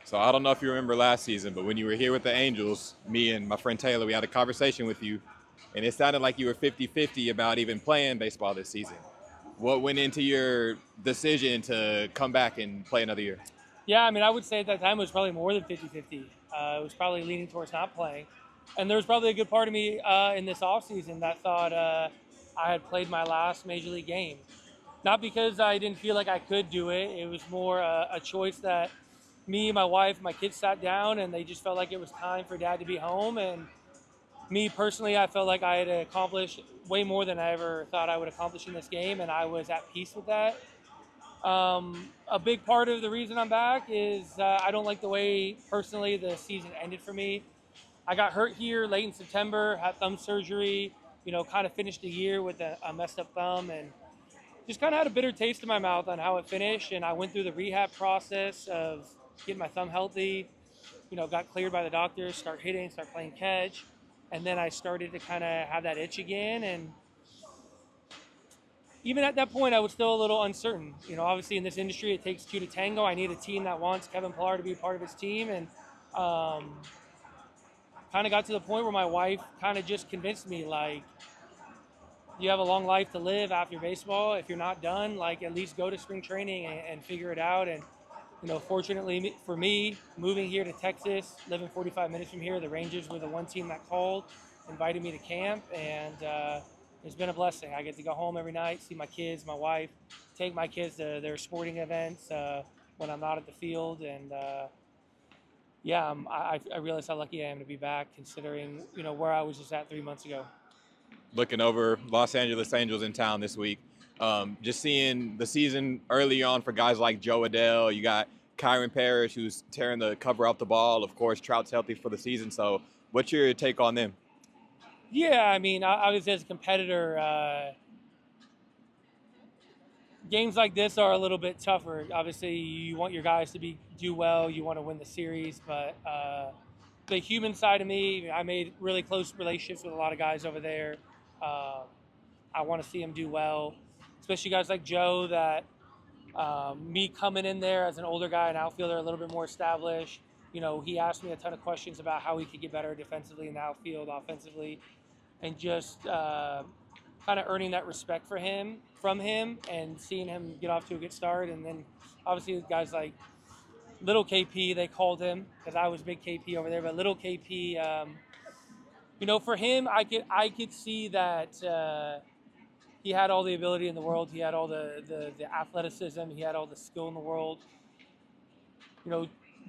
So I don't know if you remember last season, but when you were here with the Angels, me and my friend Taylor, we had a conversation with you, and it sounded like you were 50-50 about even playing baseball this season. What went into your decision to come back and play another year? Yeah, I mean, I would say at that time it was probably more than 50-50. It was probably leaning towards not playing. And there was probably a good part of me in this offseason that thought I had played my last major league game. Not because I didn't feel like I could do it. It was more a choice that me, my wife, my kids sat down and they just felt like it was time for dad to be home. And me personally, I felt like I had accomplished way more than I ever thought I would accomplish in this game. And I was at peace with that. A big part of the reason I'm back is I don't like the way personally the season ended for me. I got hurt here late in September, had thumb surgery, kind of finished the year with a messed up thumb and just kind of had a bitter taste in my mouth on how it finished. And I went through the rehab process of getting my thumb healthy, got cleared by the doctors, start hitting, start playing catch. And then I started to kind of have that itch again. And even at that point, I was still a little uncertain. Obviously in this industry, it takes two to tango. I need a team that wants Kevin Pillar to be part of his team. And kind of got to the point where my wife kind of just convinced me, like, you have a long life to live after baseball. If you're not done, like, at least go to spring training and figure it out. And, fortunately for me, moving here to Texas, living 45 minutes from here, the Rangers were the one team that called, invited me to camp, and it's been a blessing. I get to go home every night, see my kids, my wife, take my kids to their sporting events when I'm not at the field. And yeah, I realize how lucky I am to be back, considering where I was just at 3 months ago. Looking over Los Angeles Angels in town this week, just seeing the season early on for guys like Joe Adele. You got Kyron Parrish, who's tearing the cover off the ball. Of course, Trout's healthy for the season. So what's your take on them? Yeah, I mean, obviously as a competitor, games like this are a little bit tougher. Obviously, you want your guys to do well. You want to win the series, but the human side of me, I made really close relationships with a lot of guys over there. Uh, I want to see them do well, especially guys like Joe. That me coming in there as an older guy, an outfielder, a little bit more established. He asked me a ton of questions about how he could get better defensively in the outfield, offensively, and just kind of earning that respect from him, and seeing him get off to a good start. And then obviously guys like Little KP, they called him because I was big KP over there, but Little KP, for him, I could see that he had all the ability in the world. He had all the athleticism. He had all the skill in the world.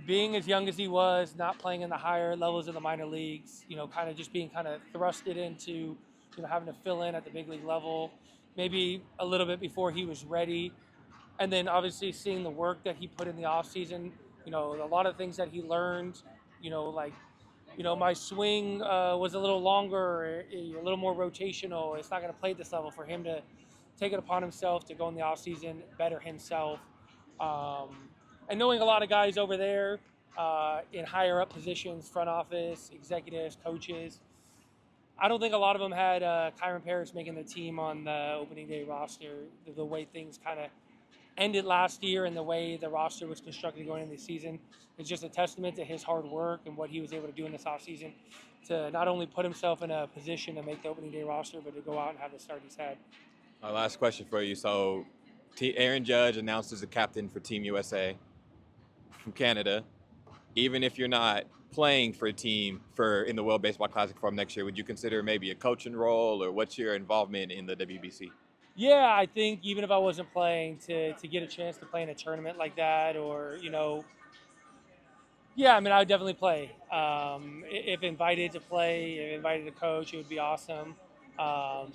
Being as young as he was, not playing in the higher levels of the minor leagues, kind of just being kind of thrusted into, having to fill in at the big league level, maybe a little bit before he was ready. And then obviously seeing the work that he put in the off season, a lot of things that he learned, like, my swing was a little longer, a little more rotational. It's not going to play at this level. For him to take it upon himself to go in the off season, better himself. And knowing a lot of guys over there in higher up positions, front office, executives, coaches, I don't think a lot of them had Kyron Parrish making the team on the opening day roster. The way things kind of ended last year and the way the roster was constructed going into the season is just a testament to his hard work and what he was able to do in this offseason to not only put himself in a position to make the opening day roster, but to go out and have the start he's had. Last question for you. So Aaron Judge announced as a captain for Team USA from Canada. Even if you're not playing for a team in the World Baseball Classic for next year, would you consider maybe a coaching role, or what's your involvement in the WBC? Yeah, I think even if I wasn't playing, to get a chance to play in a tournament like that, or yeah, I mean, I would definitely play. If invited to play, if invited to coach, it would be awesome. Um,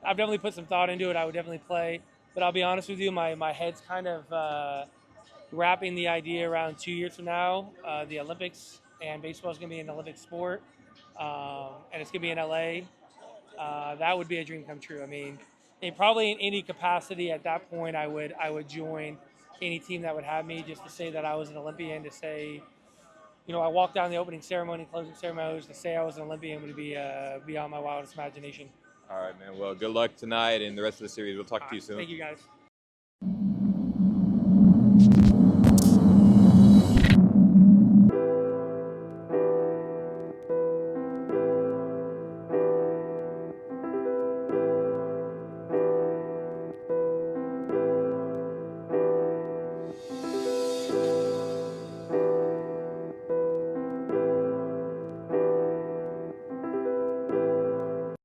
I've definitely put some thought into it. I would definitely play, but I'll be honest with you, my head's kind of wrapping the idea around 2 years from now. The Olympics, and baseball is going to be an Olympic sport, and it's going to be in LA. That would be a dream come true. I mean, probably in any capacity at that point, I would join any team that would have me, just to say that I was an Olympian. To say, I walked down the opening ceremony, closing ceremonies. To say I was an Olympian would be beyond my wildest imagination. All right, man. Well, good luck tonight and the rest of the series. We'll talk to you soon. Thank you, guys.